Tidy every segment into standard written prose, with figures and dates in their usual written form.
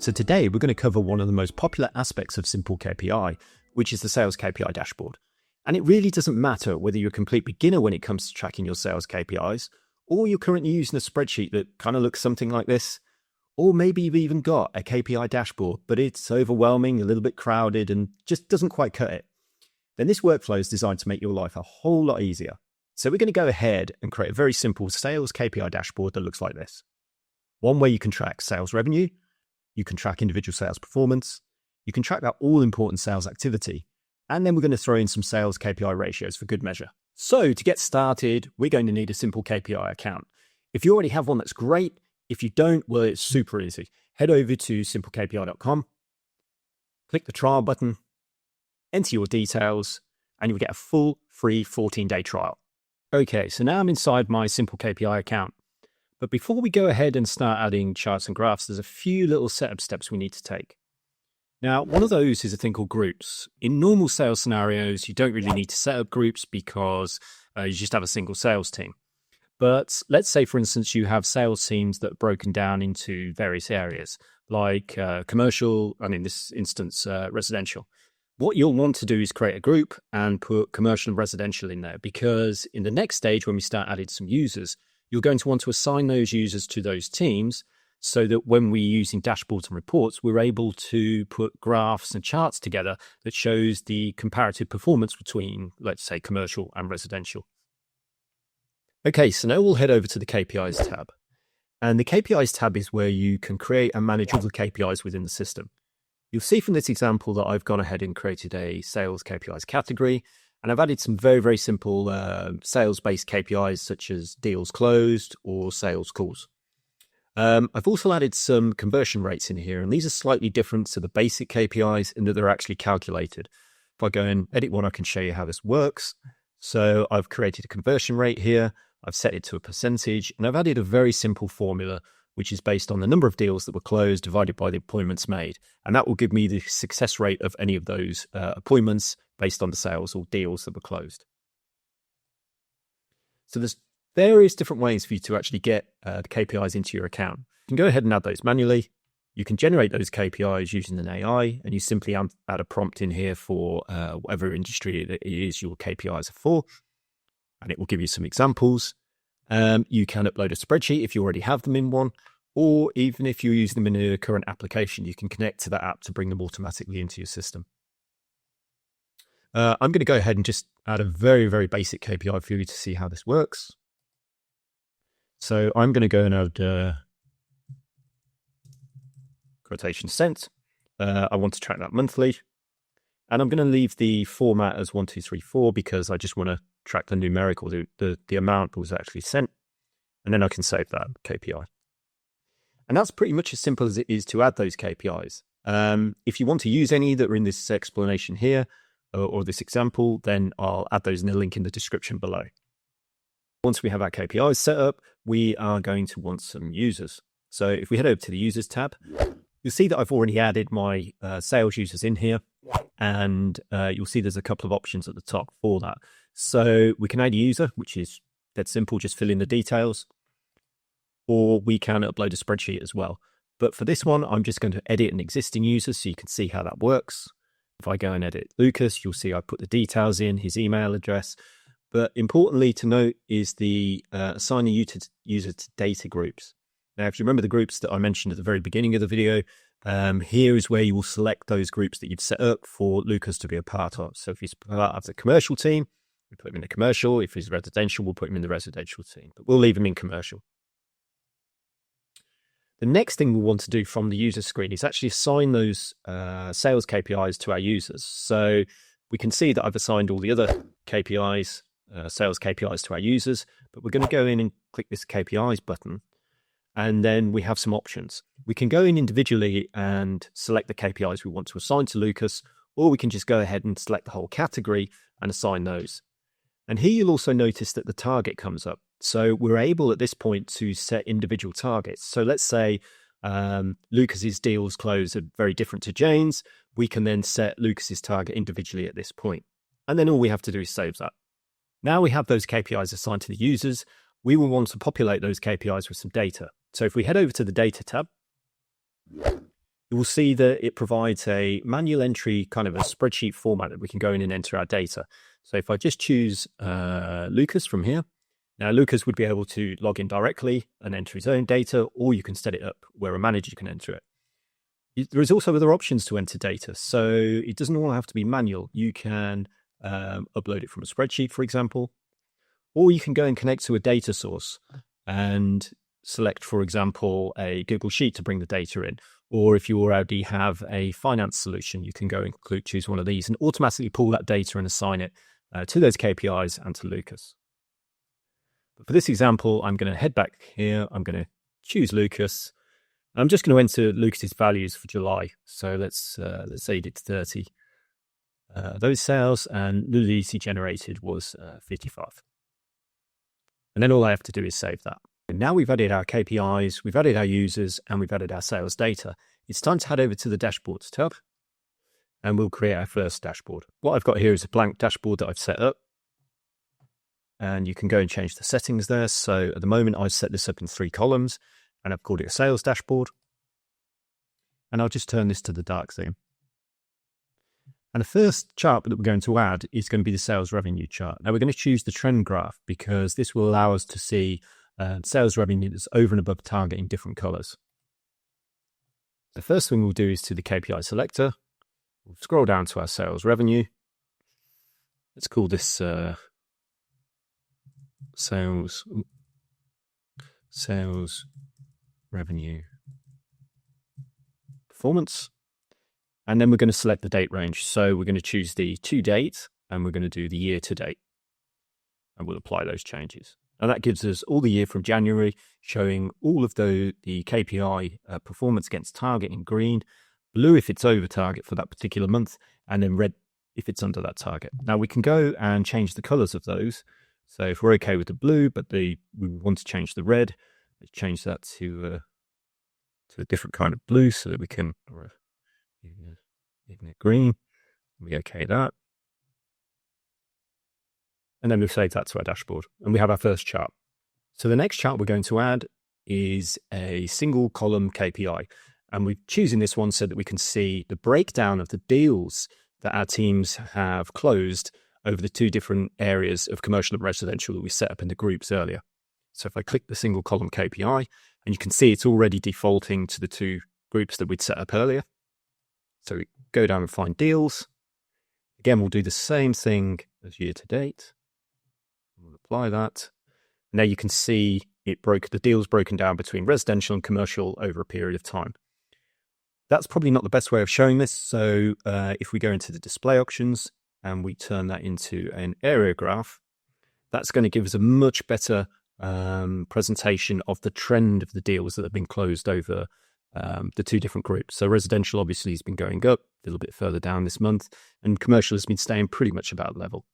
So today we're going to cover one of the most popular aspects of SimpleKPI, which is the sales KPI dashboard. And it really doesn't matter whether you're a complete beginner when it comes to tracking your sales KPIs, or you're currently using a spreadsheet that kind of looks something like this, or maybe you've even got a KPI dashboard, but it's overwhelming, a little bit crowded, and just doesn't quite cut it. Then this workflow is designed to make your life a whole lot easier. So we're going to go ahead and create a very simple sales KPI dashboard that looks like this. One where you can track sales revenue, you can track individual sales performance, you can track that all-important sales activity, and then we're going to throw in some sales KPI ratios for good measure. So to get started, we're going to need a SimpleKPI account. If you already have one, that's great. If you don't, well, it's super easy. Head over to simplekpi.com, click the trial button, enter your details, and you'll get a full free 14-day trial. Okay, so now I'm inside my SimpleKPI account. But before we go ahead and start adding charts and graphs, there's a few little setup steps we need to take. Now, one of those is a thing called groups. In normal sales scenarios, you don't really need to set up groups because you just have a single sales team. But let's say, for instance, you have sales teams that are broken down into various areas, like commercial, and in this instance, residential. What you'll want to do is create a group and put commercial and residential in there, because in the next stage, when we start adding some users, you're going to want to assign those users to those teams so that when we're using dashboards and reports, we're able to put graphs and charts together that shows the comparative performance between, let's say, commercial and residential. Okay, so now we'll head over to the KPIs tab. And the KPIs tab is where you can create and manage all the KPIs within the system. You'll see from this example that I've gone ahead and created a sales KPIs category. And I've added some very, very simple sales-based KPIs such as deals closed or sales calls. I've also added some conversion rates in here, and these are slightly different to the basic KPIs in that they're actually calculated. If I go and edit one, I can show you how this works. So I've created a conversion rate here. I've set it to a percentage, and I've added a very simple formula, which is based on the number of deals that were closed divided by the appointments made. And that will give me the success rate of any of those appointments based on the sales or deals that were closed. So there's various different ways for you to actually get the KPIs into your account. You can go ahead and add those manually. You can generate those KPIs using an AI, and you simply add a prompt in here for whatever industry it is your KPIs are for, and it will give you some examples. You can upload a spreadsheet if you already have them in one, or even if you use them in a current application, you can connect to that app to bring them automatically into your system. I'm going to go ahead and just add a very, very basic KPI for you to see how this works. So I'm going to go and add quotation sent. I want to track that monthly. And I'm going to leave the format as 1234 because I just want to track the numerical, the amount that was actually sent. And then I can save that KPI. And that's pretty much as simple as it is to add those KPIs. If you want to use any that are in this explanation here, or this example, then I'll add those in a link in the description below. Once we have our KPIs set up, we are going to want some users. So if we head over to the users tab, you'll see that I've already added my sales users in here, and you'll see there's a couple of options at the top for that. So we can add a user, which is dead simple, just fill in the details, or we can upload a spreadsheet as well. But for this one, I'm just going to edit an existing user so you can see how that works. If I go and edit Lucas, you'll see I put the details in, his email address. But importantly to note is the assign a user to data groups. Now, if you remember the groups that I mentioned at the very beginning of the video, here is where you will select those groups that you've set up for Lucas to be a part of. So if he's part of the commercial team, we put him in the commercial. If he's residential, we'll put him in the residential team. But we'll leave him in commercial. The next thing we want to do from the user screen is actually assign those sales KPIs to our users. So we can see that I've assigned all the other KPIs, sales KPIs to our users, but we're going to go in and click this KPIs button. And then we have some options. We can go in individually and select the KPIs we want to assign to Lucas, or we can just go ahead and select the whole category and assign those. And here you'll also notice that the target comes up. So we're able at this point to set individual targets. So let's say Lucas's deals closed are very different to Jane's. We can then set Lucas's target individually at this point. And then all we have to do is save that. Now we have those KPIs assigned to the users. We will want to populate those KPIs with some data. So if we head over to the data tab, you will see that it provides a manual entry, kind of a spreadsheet format that we can go in and enter our data. So if I just choose Lucas from here, now Lucas would be able to log in directly and enter his own data, or you can set it up where a manager can enter it. There is also other options to enter data. So it doesn't all have to be manual. You can upload it from a spreadsheet, for example, or you can go and connect to a data source and select, for example, a Google Sheet to bring the data in. Or if you already have a finance solution, you can go and choose one of these and automatically pull that data and assign it to those KPIs and to Lucas. But for this example, I'm going to head back here. I'm going to choose Lucas. I'm just going to enter Lucas's values for July. So let's say he did 30. Those sales, and the leads he generated was 55. And then all I have to do is save that. And now we've added our KPIs, we've added our users, and we've added our sales data. It's time to head over to the Dashboards tab, and we'll create our first dashboard. What I've got here is a blank dashboard that I've set up. And you can go and change the settings there. So at the moment, I've set this up in 3 columns, and I've called it a sales dashboard. And I'll just turn this to the dark theme. And the first chart that we're going to add is going to be the sales revenue chart. Now we're going to choose the trend graph because this will allow us to see sales revenue that's over and above target in different colors. The first thing we'll do is to the KPI selector. We'll scroll down to our sales revenue. Let's call this sales revenue performance. And then we're going to select the date range. So we're going to choose the to date and we're going to do the year to date. And we'll apply those changes. And that gives us all the year from January, showing all of the KPI performance against target in green, blue if it's over target for that particular month, and then red if it's under that target. Now we can go and change the colors of those. So if we're okay with the blue, but we want to change the red, let's change that to a different kind of blue so that we can, or even a green. We okay that. And then we'll save that to our dashboard. And we have our first chart. So the next chart we're going to add is a single column KPI. And we're choosing this one so that we can see the breakdown of the deals that our teams have closed over the 2 different areas of commercial and residential that we set up in the groups earlier. So if I click the single column KPI, and you can see it's already defaulting to the 2 groups that we'd set up earlier. So we go down and find deals. Again, we'll do the same thing as year to date. We'll apply that. Now you can see the deals broken down between residential and commercial over a period of time. That's probably not the best way of showing this. So if we go into the display options and we turn that into an area graph, that's going to give us a much better presentation of the trend of the deals that have been closed over the 2 different groups. So residential obviously has been going up a little bit further down this month, and commercial has been staying pretty much about level.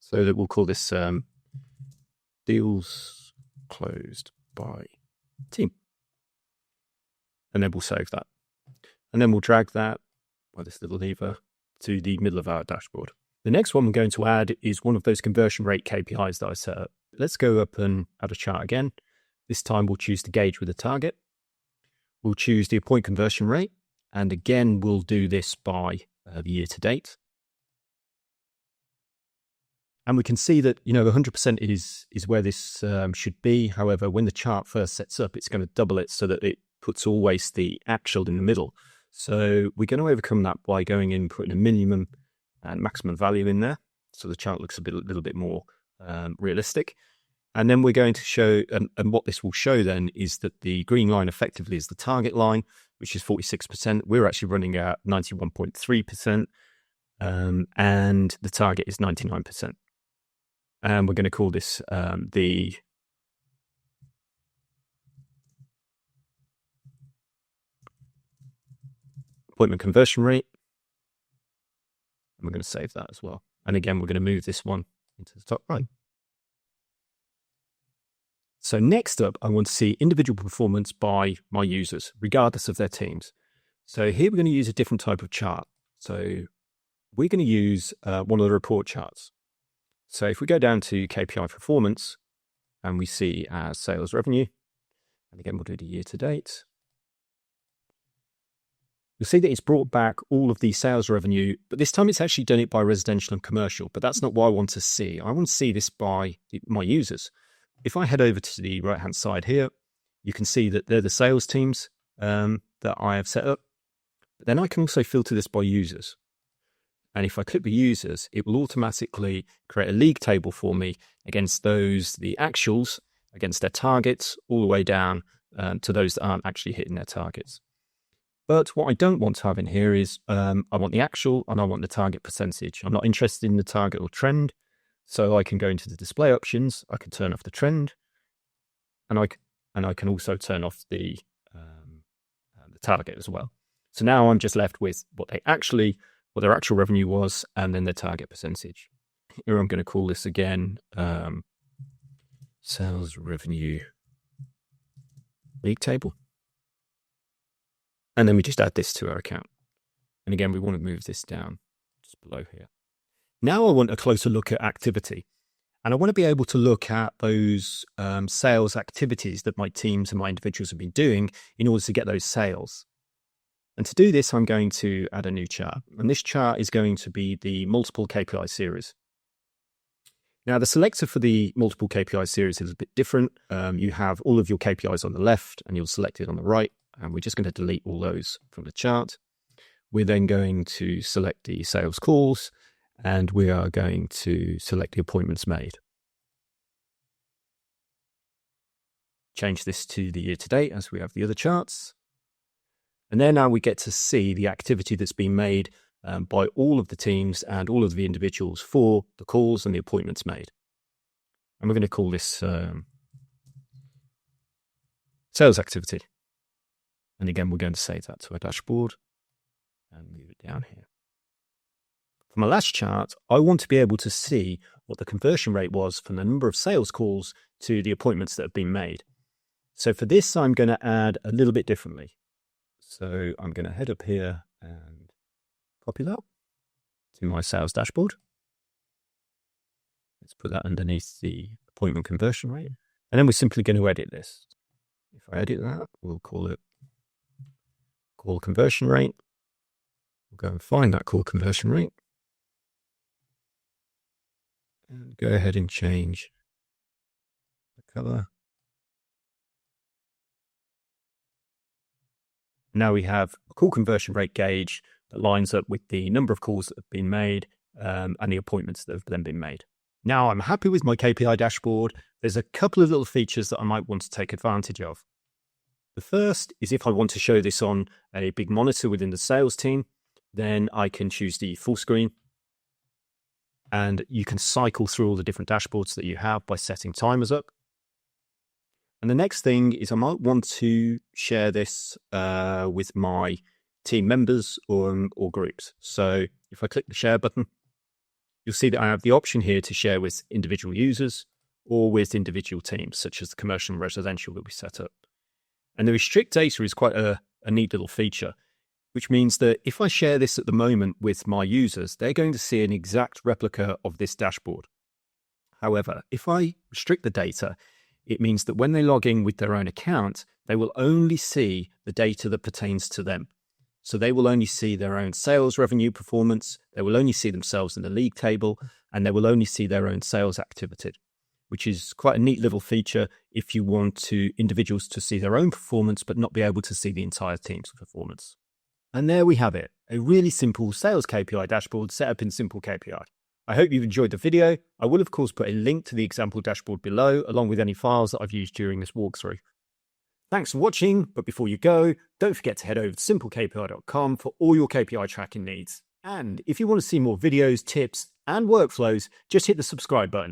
So that we'll call this deals closed by team. And then we'll save that. And then we'll drag that by this little lever to the middle of our dashboard. The next one we're going to add is one of those conversion rate KPIs that I set up. Let's go up and add a chart again. This time we'll choose to gauge with a target. We'll choose the appoint conversion rate. And again, we'll do this by the year to date. And we can see that, 100% is where this should be. However, when the chart first sets up, it's going to double it so that it puts always the actual in the middle. So we're going to overcome that by going in, putting a minimum and maximum value in there. So the chart looks a little bit more realistic. And then we're going to show, and what this will show then is that the green line effectively is the target line, which is 46%. We're actually running at 91.3%, and the target is 99%. And we're going to call this the appointment conversion rate. And we're going to save that as well. And again, we're going to move this one into the top right. So next up, I want to see individual performance by my users, regardless of their teams. So here we're going to use a different type of chart. So we're going to use one of the report charts. So if we go down to KPI performance and we see our sales revenue, and again, we'll do the year to date. you'll see that it's brought back all of the sales revenue, but this time it's actually done it by residential and commercial, but that's not what I want to see. I want to see this by my users. If I head over to the right-hand side here, you can see that they're the sales teams that I have set up. But then I can also filter this by users. And if I click the users, it will automatically create a league table for me against the actuals, against their targets, all the way down to those that aren't actually hitting their targets. But what I don't want to have in here is I want the actual and I want the target percentage. I'm not interested in the target or trend. So I can go into the display options. I can turn off the trend, and I can also turn off the target as well. So now I'm just left with what their actual revenue was, and then their target percentage. Here I'm going to call this again sales revenue league table. And then we just add this to our account. And again, we want to move this down just below here. Now I want a closer look at activity. And I want to be able to look at those sales activities that my teams and my individuals have been doing in order to get those sales. And to do this, I'm going to add a new chart. And this chart is going to be the multiple KPI series. Now, the selector for the multiple KPI series is a bit different. You have all of your KPIs on the left and you'll select it on the right. And we're just going to delete all those from the chart. We're then going to select the sales calls, and we are going to select the appointments made. Change this to the year to date as we have the other charts. And then now we get to see the activity that's been made by all of the teams and all of the individuals for the calls and the appointments made. And we're going to call this sales activity. And again, we're going to save that to our dashboard and move it down here. For my last chart, I want to be able to see what the conversion rate was from the number of sales calls to the appointments that have been made. So for this, I'm going to add a little bit differently. So I'm going to head up here and copy that to my sales dashboard. Let's put that underneath the appointment conversion rate. And then we're simply going to edit this. If I edit that, we'll call it call conversion rate. We'll go and find that call conversion rate. And go ahead and change the color. Now we have a call conversion rate gauge that lines up with the number of calls that have been made and the appointments that have then been made. Now I'm happy with my KPI dashboard. There's a couple of little features that I might want to take advantage of. The first is if I want to show this on a big monitor within the sales team, then I can choose the full screen. And you can cycle through all the different dashboards that you have by setting timers up. And the next thing is I might want to share this with my team members or groups. So if I click the share button, you'll see that I have the option here to share with individual users or with individual teams, such as the commercial and residential that we set up. And the restrict data is quite a neat little feature, which means that if I share this at the moment with my users, they're going to see an exact replica of this dashboard. However, if I restrict the data, it means that when they log in with their own account, they will only see the data that pertains to them. So they will only see their own sales revenue performance, they will only see themselves in the league table, and they will only see their own sales activity, which is quite a neat little feature if you want individuals to see their own performance, but not be able to see the entire team's performance. And there we have it, a really simple sales KPI dashboard set up in SimpleKPI. I hope you've enjoyed the video. I will, of course, put a link to the example dashboard below, along with any files that I've used during this walkthrough. Thanks for watching, but before you go, don't forget to head over to SimpleKPI.com for all your KPI tracking needs. And if you want to see more videos, tips, and workflows, just hit the subscribe button.